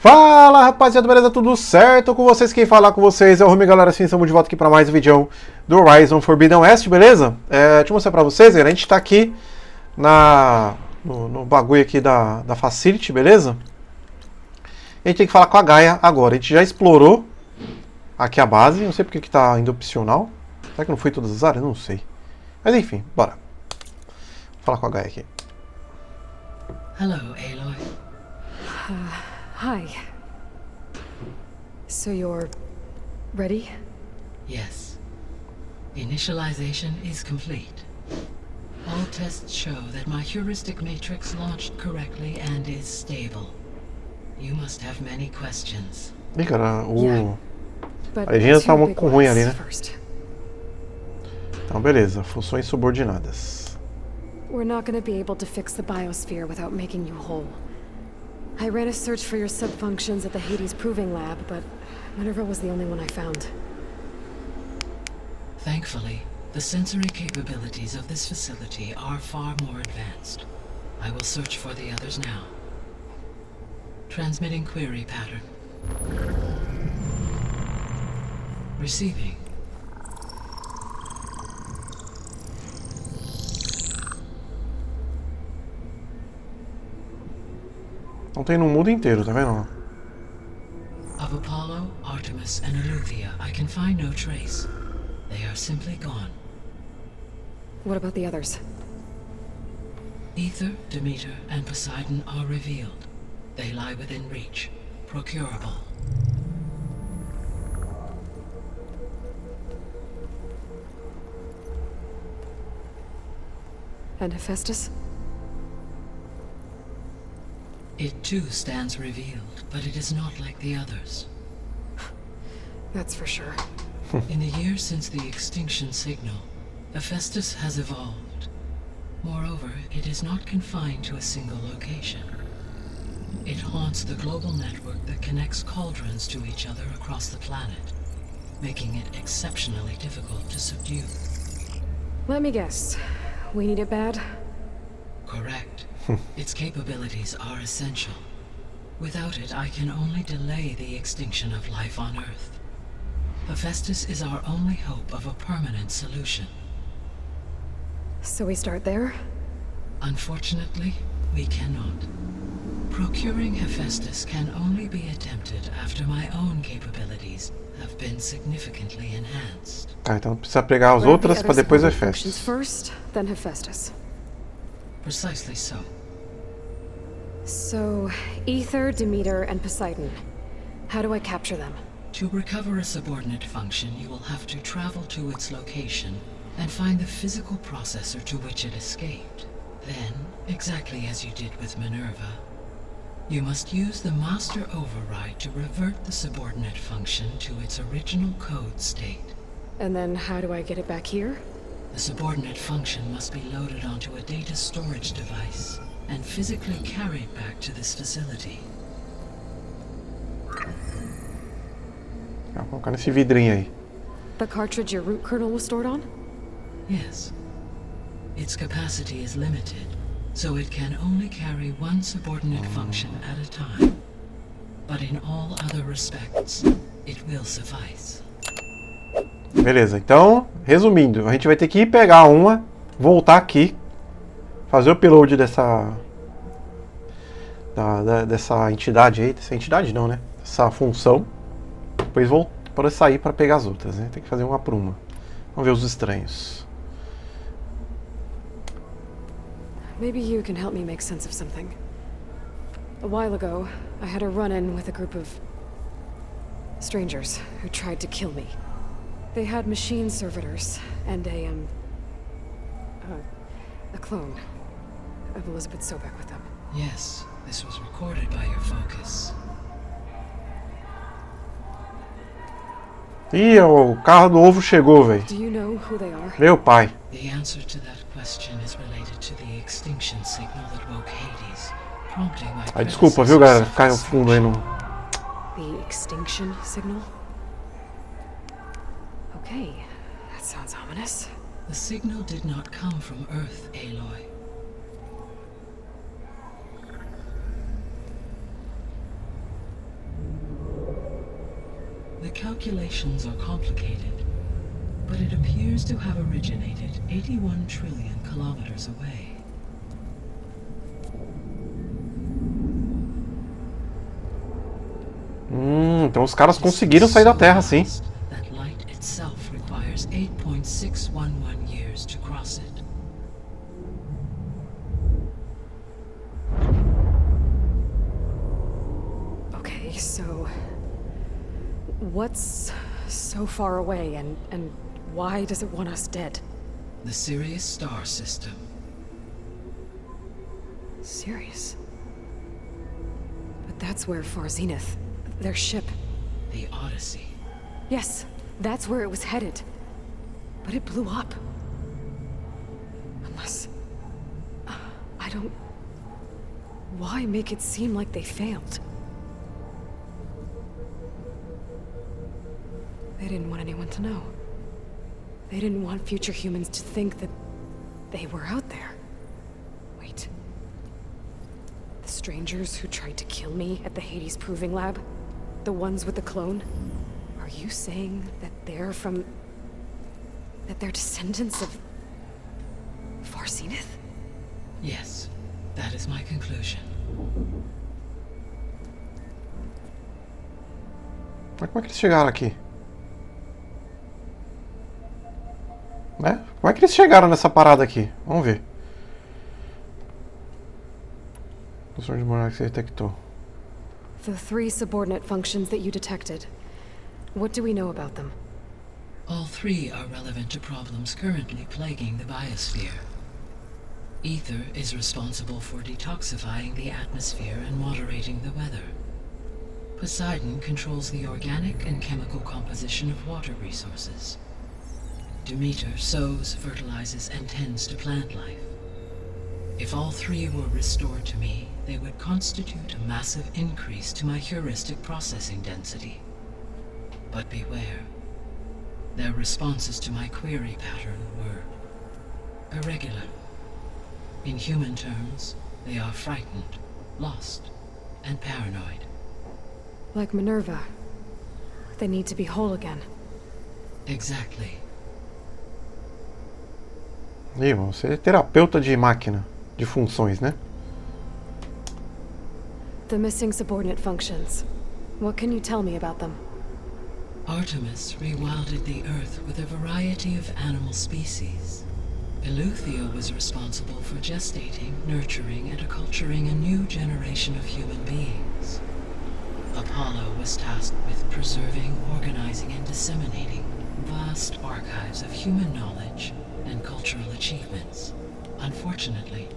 Fala rapaziada, beleza? Tudo certo com vocês? Quem falar com vocês é o Rumi, galera. Sim, estamos de volta aqui para mais um vídeo do Horizon Forbidden West, beleza? Deixa eu mostrar para vocês, galera. A gente tá aqui no bagulho aqui da Facility, beleza? A gente tem que falar com a Gaia agora. A gente já explorou aqui a base, não sei porque que tá indo opcional. Será que não foi todas as áreas? Não sei. Mas enfim, bora. Vou falar com a Gaia aqui. Hello, Aloy. Hi. So you're ready? Yes. Initialization is complete. All tests show that my heuristic matrix launched correctly and is stable. You must have many questions. Ih, cara, But a legenda tá two big com ruim ones ali, né? first. Então, beleza. Funções subordinadas. We're not going to be able to fix the biosphere without making you whole. I ran a search for your subfunctions at the Hades Proving Lab, but Minerva was the only one I found. Thankfully, the sensory capabilities of this facility are far more advanced. I will search for the others now. Transmitting query pattern. Receiving. Não tem no mundo inteiro, tá vendo? Of Apollo, Artemis, and Eleuthia, I can find no trace. They are simply gone. What about the others? Ether, Demeter, and Poseidon are revealed. They lie within reach, procurable. And Hephaestus? It too stands revealed, but it is not like the others. That's for sure. In the years since the extinction signal, Hephaestus has evolved. Moreover, it is not confined to a single location. It haunts the global network that connects cauldrons to each other across the planet, making it exceptionally difficult to subdue. Let me guess. We need it bad? Correct. Its capabilities are essential. Without it, I can only delay the extinction of life on Earth. Hephaestus is our only hope of a permanent solution. So we start there? Unfortunately, we cannot. Procuring Hephaestus can only be attempted after my own capabilities have been significantly enhanced. Tá, então precisa pegar as outras para depois o Hephaestus. First, then Hephaestus. Precisely so. So, Ether, Demeter, and Poseidon. How do I capture them? To recover a subordinate function, you will have to travel to its location and find the physical processor to which it escaped. Then, exactly as you did with Minerva, you must use the master override to revert the subordinate function to its original code state. And then how do I get it back here? The subordinate function must be loaded onto a data storage device and physically carried back to this facility. Vou colocar nesse vidrinho aí. The cartridge your root kernel was stored on? Yes. Its capacity is limited, so it can only carry one subordinate function at a time. But in all other respects, it will suffice. Beleza, então, resumindo, a gente vai ter que ir pegar uma, voltar aqui, fazer o upload dessa entidade aí, dessa entidade não, né? Essa função, depois para sair para pegar as outras, né? Tem que fazer uma por uma. Vamos ver os estranhos. Maybe you can help me make sense of something. A while ago, I had a run-in with a group of strangers who tried to kill me. They had machine servitors and a clone of Elizabeth Sobek with them. Yes, this was recorded by your focus. Ih, o carro do ovo chegou, velho. Do you know who they are? Meu pai. The answer to that question is related to the extinction signal that woke Hades, prompting my Ai, desculpa, viu, galera? Ficar no predecessor's fundo aí no... The extinction signal? Okay, that sounds ominous. The signal did not come from Earth, Aloy. The calculations are complicated, but it appears to have originated 81 trillion kilometers away. Então os caras conseguiram sair da Terra, sim. That light itself requires 8.611 years to cross it. Okay, so what's so far away and why does it want us dead? The Sirius star system. Sirius? But that's where Far Zenith, their ship. The Odyssey. Yes, that's where it was headed. But it blew up. Unless... I don't... Why make it seem like they failed? They didn't want anyone to know. They didn't want future humans to think that they were out there. Wait. The strangers who tried to kill me at the Hades Proving Lab? The ones with the clone? Are you saying that they're from... that they're descendants of... Far Zenith? Yes, that is my conclusion. Mas como é que eles chegaram aqui? Né? Como é que eles chegaram nessa parada aqui? Vamos ver. O som de monarca que você detectou. The 3 subordinate functions that you detected. What do we know about them? All 3 are relevant to problems currently plaguing the biosphere. Ether is responsible for detoxifying the atmosphere and moderating the weather. Poseidon controls the organic and chemical composition of water resources. Demeter sows, fertilizes, and tends to plant life. If all 3 were restored to me, they would constitute a massive increase to my heuristic processing density. But beware. Their responses to my query pattern were irregular. In human terms, they are frightened, lost, and paranoid. Like Minerva. They need to be whole again. Exactly. Ih, você é terapeuta de máquina, de funções, né? The missing subordinate functions. What can you tell me about them? Artemis rewilded the Earth with a variety of animal species. Eleuthia was responsible for gestating, nurturing, and acculturating a new generation of human beings. Apollo was tasked with preserving, organizing, and disseminating vast archives of human knowledge and cultural achievements. Unfortunately,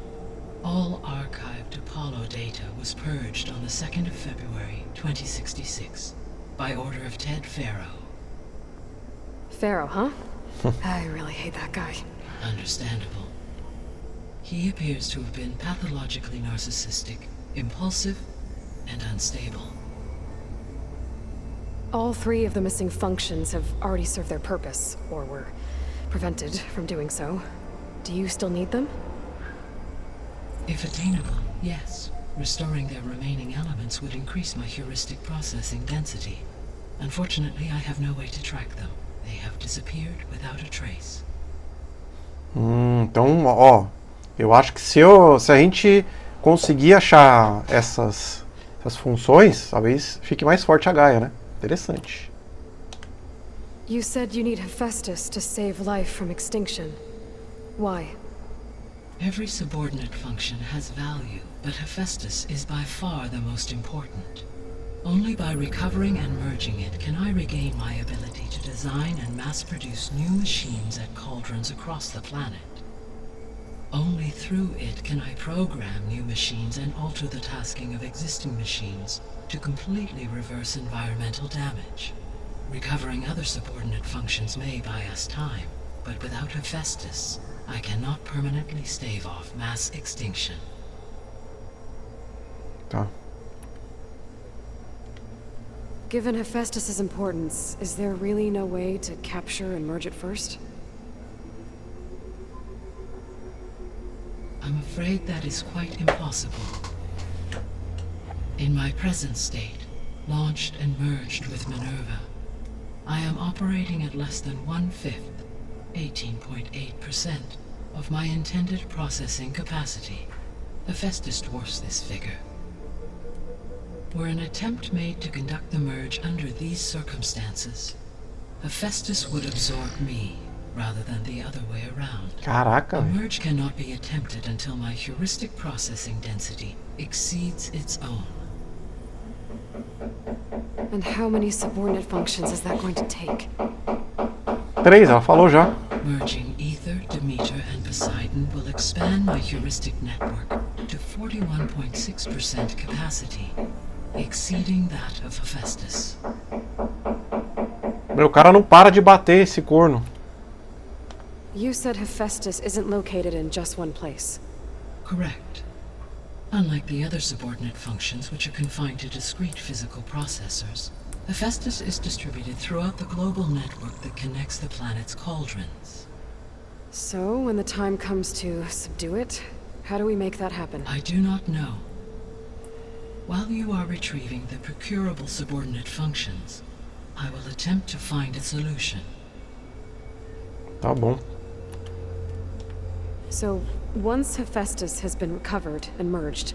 all archived Apollo data was purged on the 2nd of February, 2066, by order of Ted Faro. Pharaoh, huh? I really hate that guy. Understandable. He appears to have been pathologically narcissistic, impulsive, and unstable. All 3 of the missing functions have already served their purpose, or were prevented from doing so. Do you still need them? If attainable, yes. Restoring their remaining elements would increase my heuristic processing density. Unfortunately, I have no way to track them. They have disappeared without a trace. Então, ó, eu acho que se a gente conseguir achar essas funções, talvez fique mais forte a Gaia, né? Interessante. You said you need Hephaestus to save life from extinction. Why? Every subordinate function has value, but Hephaestus is by far the most important. Only by recovering and merging it can I regain my ability to design and mass-produce new machines at cauldrons across the planet. Only through it can I program new machines and alter the tasking of existing machines to completely reverse environmental damage. Recovering other subordinate functions may buy us time, but without Hephaestus, I cannot permanently stave off mass extinction. Tá. Given Hephaestus's importance, is there really no way to capture and merge it first? I'm afraid that is quite impossible. In my present state, launched and merged with Minerva, I am operating at less than 1/5, 18.8%, of my intended processing capacity. Hephaestus dwarfs this figure. Were an attempt made to conduct the merge under these circumstances, Hephaestus would absorb me, rather than the other way around. Caraca, The velho. merge cannot be attempted until my heuristic processing density exceeds its own. And how many subordinate functions is that going to take? 3, ela falou já. Merging Ether, Demeter, and Poseidon will expand my heuristic network to 41.6% capacity, exceeding that of Hephaestus. Meu, o cara não para de bater esse corno. You said Hephaestus isn't located in just one place. Correct. Unlike the other subordinate functions, which are confined to discrete physical processors, Hephaestus is distributed throughout the global network that connects the planet's cauldrons. So, when the time comes to subdue it, how do we make that happen? I do not know. While you are retrieving the procurable subordinate functions, I will attempt to find a solution. Tá bom. So, once Hephaestus has been recovered and merged,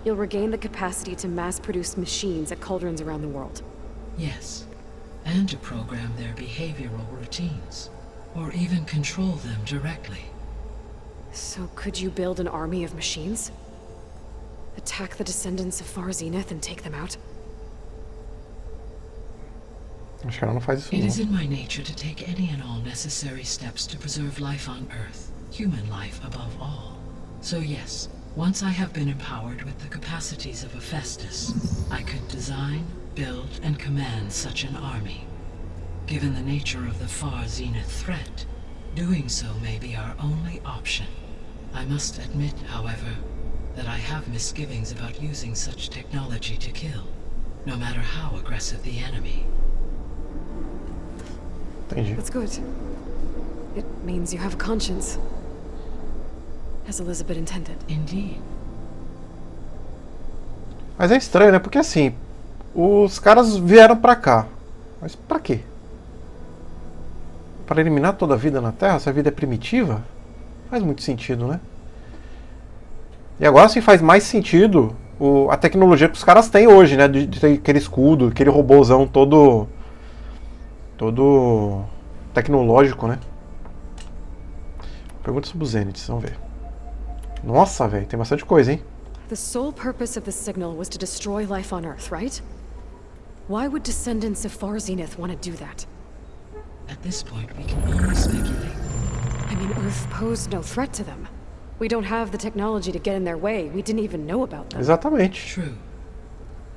you'll regain the capacity to mass-produce machines at cauldrons around the world. Yes, and to program their behavioral routines, or even control them directly. So could you build an army of machines? Attack the descendants of Far Zenith and take them out? Acho que ela não faz isso It is não. in my nature to take any and all necessary steps to preserve life on Earth, human life above all. So yes, once I have been empowered with the capacities of Hephaestus, I could design, build, and command such an army. Given the nature of the Far Zenith threat, doing so may be our only option. I must admit, however, that I have misgivings about using such technology to kill, no matter how aggressive the enemy. Entendi. That's good. It means you have a conscience. As Elizabeth intended. Indeed. Mas é estranho, né? Porque assim, os caras vieram pra cá. Mas pra quê? Para eliminar toda a vida na Terra? Se a vida é primitiva? Faz muito sentido, né? E agora sim faz mais sentido a tecnologia que os caras têm hoje, né? De ter aquele escudo, aquele robôzão todo tecnológico, né? Pergunta sobre os Zeniths, vamos ver. Nossa, velho, tem bastante coisa, hein? The sole purpose of the signal was to destroy life on Earth, right? Why would descendants of Far Zenith want to do that? At this point, we can only speculate. I mean, Earth posed no threat to them. We don't have the technology to get in their way. We didn't even know about them. Exatamente. True.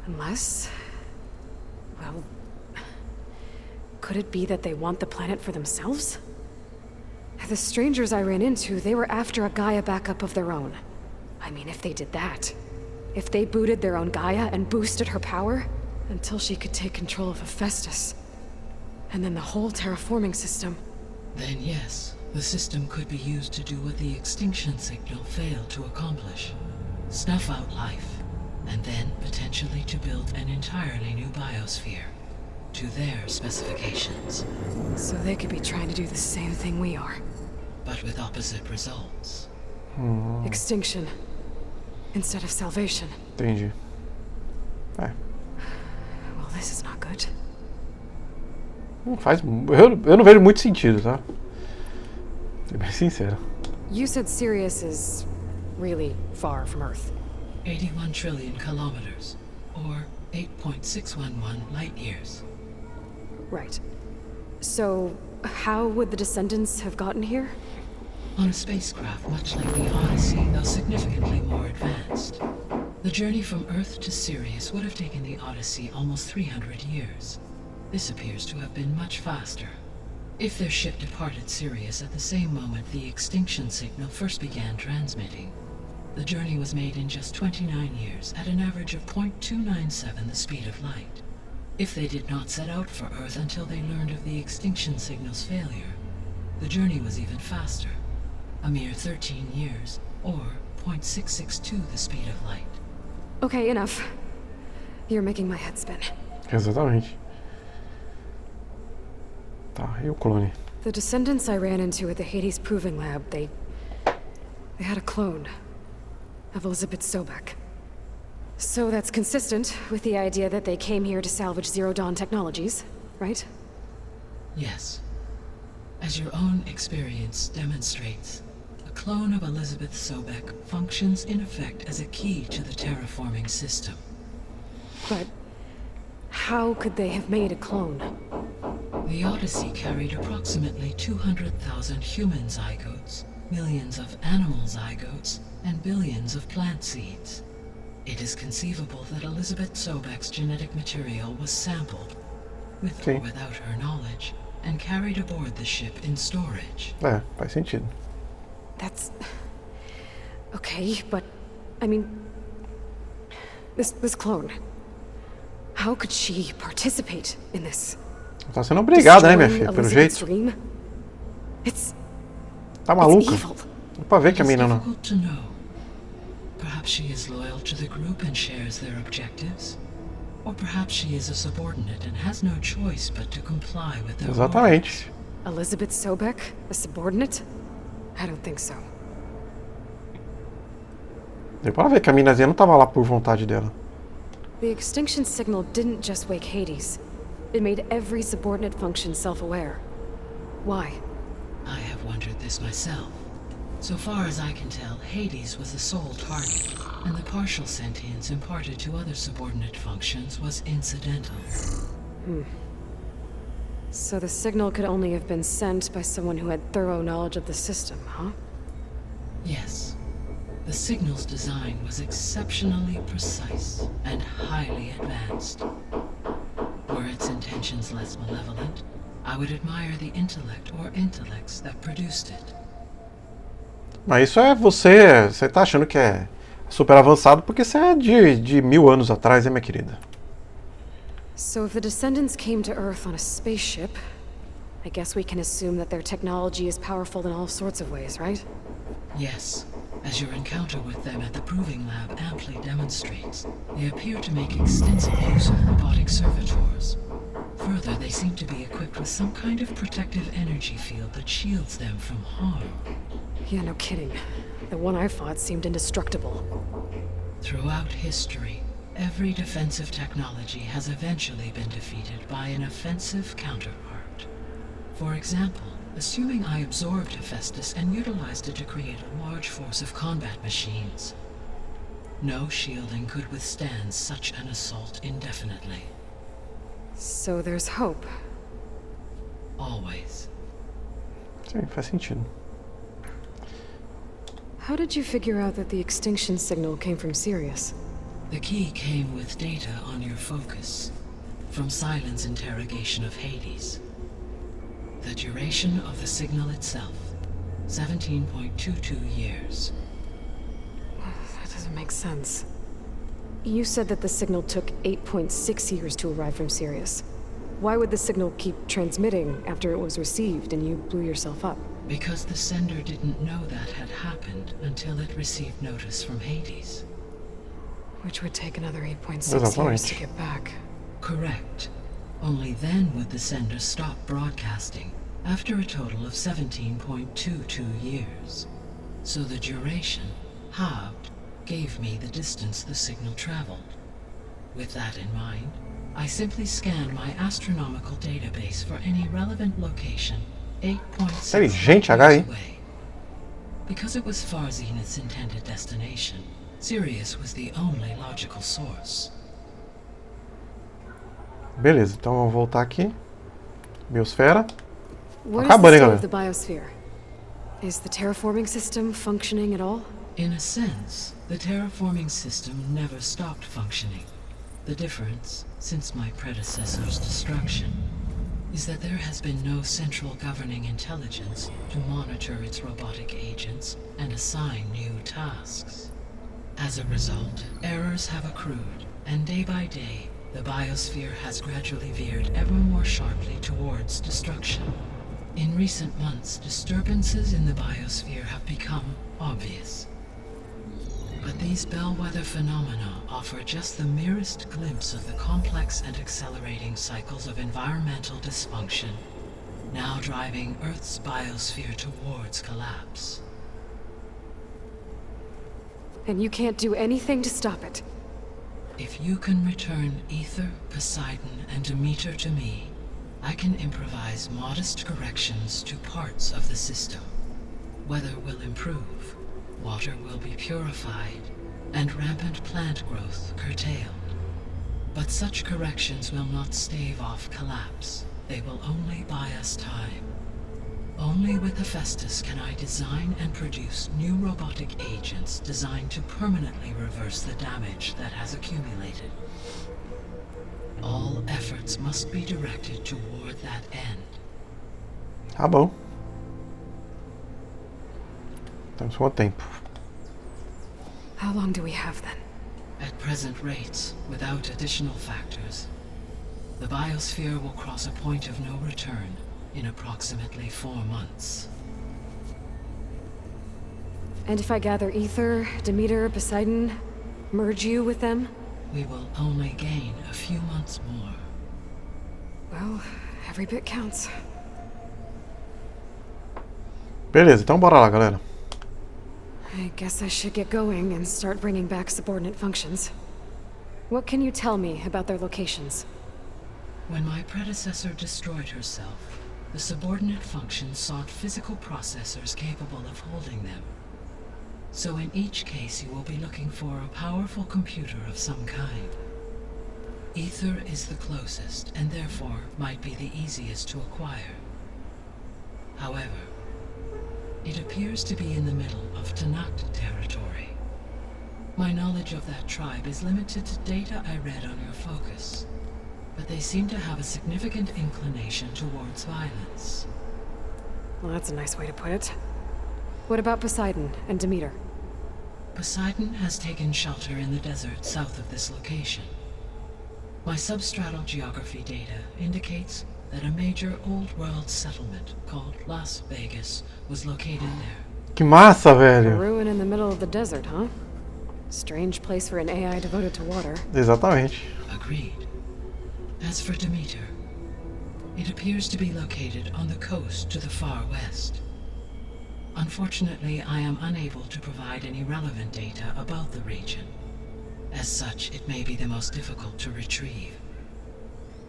Unless... well... could it be that they want the planet for themselves? The strangers I ran into, they were after a Gaia backup of their own. I mean, if they did that... if they booted their own Gaia and boosted her power... until she could take control of Hephaestus... and then the whole terraforming system... Then yes, the system could be used to do what the extinction signal failed to accomplish. Snuff out life, and then potentially to build an entirely new biosphere. To their specifications. So they could be trying to do the same thing we are. But with opposite results. Extinction. Instead of salvation. Entendi. É. Well, this is not good. Não faz. Eu não vejo muito sentido, tá? Ser bem sincero. You said Sirius is really far from Earth. 81 trillion kilometers, or 8.611 light years. Right. So, how would the descendants have gotten here? On a spacecraft much like the Odyssey, though significantly more advanced. The journey from Earth to Sirius would have taken the Odyssey almost 300 years. This appears to have been much faster. If their ship departed Sirius at the same moment the extinction signal first began transmitting, the journey was made in just 29 years at an average of 0.297 the speed of light. If they did not set out for Earth until they learned of the extinction signal's failure, the journey was even faster, a mere 13 years, or 0.662 the speed of light. Okay, enough. You're making my head spin. Exatamente. Tá, e o clone? The descendants I ran into at the Hades Proving Lab, they had a clone of Elizabeth Sobek. So that's consistent with the idea that they came here to salvage Zero Dawn technologies, right? Yes. As your own experience demonstrates, a clone of Elizabeth Sobek functions in effect as a key to the terraforming system. But how could they have made a clone? The Odyssey carried approximately 200,000 human zygotes, millions of animal zygotes, and billions of plant seeds. It is conceivable that Elizabeth Sobek's genetic material was sampled, with or without her knowledge, and carried aboard the ship in storage. É, faz sentido. That's... okay, but... I mean... This clone... How could she participate in this? Tá sendo obrigada, né, minha filha? Pelo jeito. It's... Tá maluca? evil. Dá pra ver que a mina não. Difficult to know. Perhaps she is loyal to the group and shares their objectives. Or perhaps she is a subordinate and has no choice but to comply with their Exatamente. orders. Elizabeth Sobek? A subordinate? I don't think so. Deu pra ver que a minazinha não tava lá por vontade dela. The extinction signal didn't just wake Hades. It made every subordinate function self-aware. Why? I have wondered this myself. So far as I can tell, Hades was the sole target, and the partial sentience imparted to other subordinate functions was incidental. So the signal could only have been sent by someone who had thorough knowledge of the system, huh? Yes. The signal's design was exceptionally precise and highly advanced. Were its intentions less malevolent, I would admire the intellect or intellects that produced it. Mas isso é você tá achando que é super avançado porque você é de 1000 anos atrás, hein, minha querida? So if the descendants came to Earth on a spaceship, I guess we can assume that their technology is powerful in all sorts of ways, right? Yes. As your encounter with them at the Proving Lab amply demonstrates, they appear to make extensive use of robotic servitors. Further, they seem to be equipped with some kind of protective energy field that shields them from harm. Yeah, no kidding. The one I fought seemed indestructible. Throughout history, every defensive technology has eventually been defeated by an offensive counterpart. For example, assuming I absorbed Hephaestus and utilized it to create a large force of combat machines. No shielding could withstand such an assault indefinitely. So there's hope. Always. Sim, faz sentido. How did you figure out that the extinction signal came from Sirius? The key came with data on your focus, from Silent's interrogation of Hades. The duration of the signal itself, 17.22 years. That doesn't make sense. You said that the signal took 8.6 years to arrive from Sirius. Why would the signal keep transmitting after it was received and you blew yourself up? Because the sender didn't know that had happened until it received notice from Hades. Which would take another 8.6 years to get back. Correct. Only then would the sender stop broadcasting, after a total of 17.22 years. So the duration, halved, gave me the distance the signal traveled. With that in mind, I simply scanned my astronomical database for any relevant location 8.6 years away. Because it was far Zenith's intended destination, Sirius was the only logical source. Beleza, então vamos voltar aqui. Biosfera. What Acabando, is the hein, state of galera? the biosphere? Is the terraforming system functioning at all? In a sense, the terraforming system never stopped functioning. The difference, since my predecessor's destruction, is that there has been no central governing intelligence to monitor its robotic agents and assign new tasks. As a result, errors have accrued, and day by day, the biosphere has gradually veered ever more sharply towards destruction. In recent months, disturbances in the biosphere have become obvious. But these bellwether phenomena offer just the merest glimpse of the complex and accelerating cycles of environmental dysfunction now driving Earth's biosphere towards collapse. And you can't do anything to stop it. If you can return Ether, Poseidon, and Demeter to me, I can improvise modest corrections to parts of the system. Weather will improve, water will be purified, and rampant plant growth curtailed. But such corrections will not stave off collapse. They will only buy us time. Only with Hephaestus can I design and produce new robotic agents designed to permanently reverse the damage that has accumulated. All efforts must be directed toward that end. Tá bom. Temos quanto tempo? How long do we have then? At present rates, without additional factors, the biosphere will cross a point of no return in approximately 4 months. And if I gather Ether, Demeter, Poseidon, merge you with them? We will only gain a few months more. Well, every bit counts. Beleza, então bora lá, galera. I guess I should get going and start bringing back subordinate functions. What can you tell me about their locations? When my predecessor destroyed herself, the subordinate functions sought physical processors capable of holding them. So in each case you will be looking for a powerful computer of some kind. Ether is the closest, and therefore might be the easiest to acquire. However, it appears to be in the middle of Tanakh territory. My knowledge of that tribe is limited to data I read on your focus, but they seem to have a significant inclination towards violence. Well, that's a nice way to put it. What about Poseidon and Demeter? Poseidon has taken shelter in the desert south of this location. My substratal geography data indicates that a major old-world settlement called Las Vegas was located there. Que massa, A velho. ruin in the middle of the desert, huh? Strange place for an AI devoted to water. Exatamente. Agreed. As for Demeter, it appears to be located on the coast to the far west. Unfortunately, I am unable to provide any relevant data about the region. As such, it may be the most difficult to retrieve.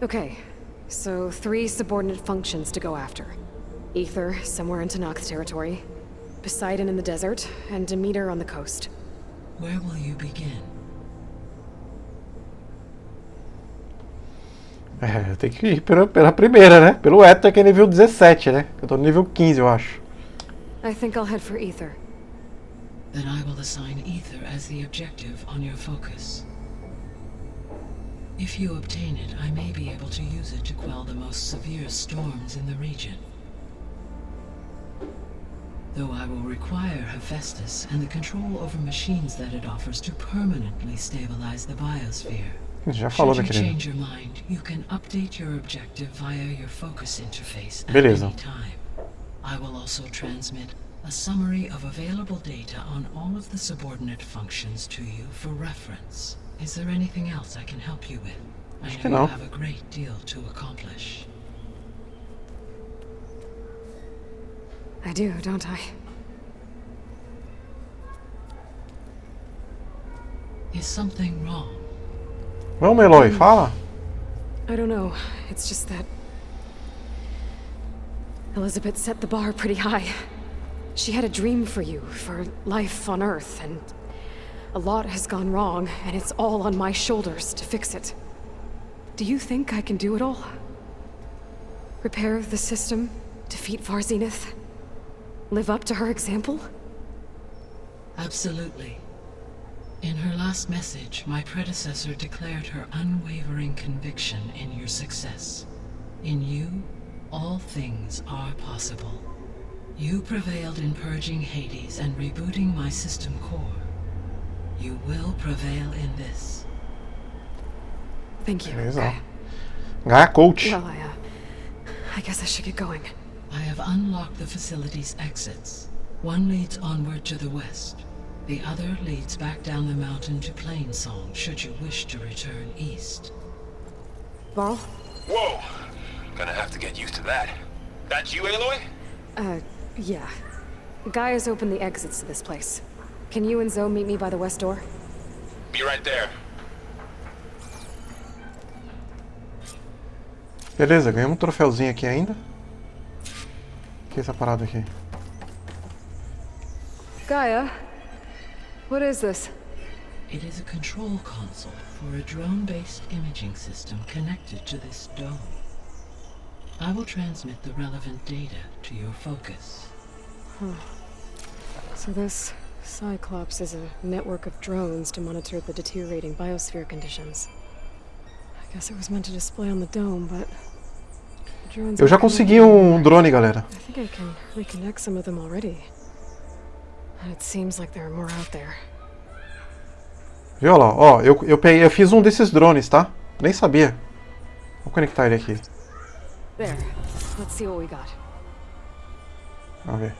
Okay, so 3 subordinate functions to go after. Ether, somewhere in Tanakh territory. Poseidon in the desert, and Demeter on the coast. Where will you begin? É, tem que ir pela primeira, né? Pelo Ether, que é nível 17, né? Eu tô no nível 15, eu acho. I think I'll head for Ether. Then I will assign Ether as the objective on your focus. If you obtain it, I may be able to use it to quell the most severe storms in the region. Though I will require Hephaestus and the control over machines that it offers to permanently stabilize the biosphere. Já falou Should you daquele. change your mind, you can update your objective via your focus interface at Beleza. any time. I will also transmit a summary of available data on all of the subordinate functions to you for reference. Is there anything else I can help you with? I Acho que know não. you have a great deal to accomplish. I do, don't I? Is something wrong? Vamos, Aloy, fala. I don't know. It's just that Elizabeth set the bar pretty high. She had a dream for you, for life on Earth, and a lot has gone wrong, and it's all on my shoulders to fix it. Do you think I can do it all? Repair the system, defeat Varzenith, live up to her example? Absolutely. In her last message, my predecessor declared her unwavering conviction in your success. In you, all things are possible. You prevailed in purging Hades and rebooting my system core. You will prevail in this. Thank you. Beleza. Gaia Coach. Well, I guess I should get going. I have unlocked the facility's exits. One leads onward to the west. The other leads back down the mountain to Plainsong, should you wish to return east. Varl? Whoa! Gonna have to get used to that. That's you, Aloy? Yeah. Gaia's opened the exits to this place. Can you and Zoe meet me by the west door? Be right there. Beleza, ganhamos um troféuzinho aqui ainda. O que é essa parada aqui? Gaia, what is this? It is a control console for a drone-based imaging system connected to this dome. I will transmit the relevant data to your focus. So this Cyclops is a network of drones to monitor the deteriorating biosphere conditions. I guess it was meant to display on the dome, but the drones Eu já consegui um drone, galera. I think I can reconnect some of them already. And it seems like there are more out there. Viu lá? Ó, eu fiz um desses drones, tá? Nem sabia. Vou conectar ele aqui. There. Let's see what we got. Vamos ver.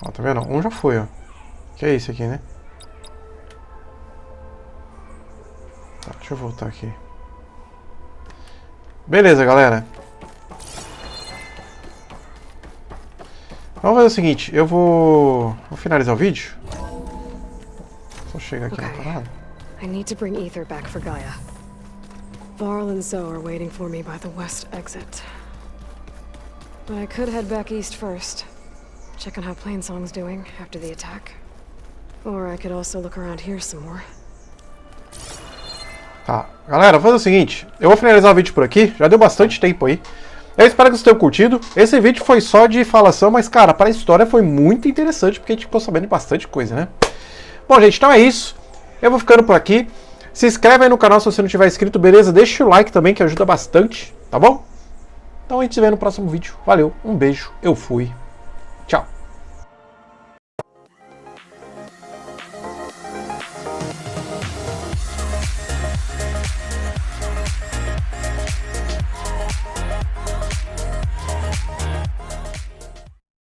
Ó, tá vendo? Um já foi, ó. Que é esse aqui, né? Tá, deixa eu voltar aqui. Beleza, galera. Vamos fazer o seguinte, eu vou finalizar o vídeo. Só chegar aqui na parada. I need to bring Ether back for Gaia. Varl and Zoe are waiting for me by the west exit. But I could head back east first. Check on how Plainsong's doing after the attack. Or I could also look around here some more. Tá, galera, vou fazer o seguinte, eu vou finalizar o vídeo por aqui, já deu bastante tempo aí. Eu espero que vocês tenham curtido. Esse vídeo foi só de falação, mas cara, para a história foi muito interessante, porque a gente ficou sabendo de bastante coisa, né? Bom, gente, então é isso. Eu vou ficando por aqui. Se inscreve aí no canal se você não tiver inscrito, beleza? Deixa o like também, que ajuda bastante, tá bom? Então a gente se vê no próximo vídeo. Valeu, um beijo, eu fui.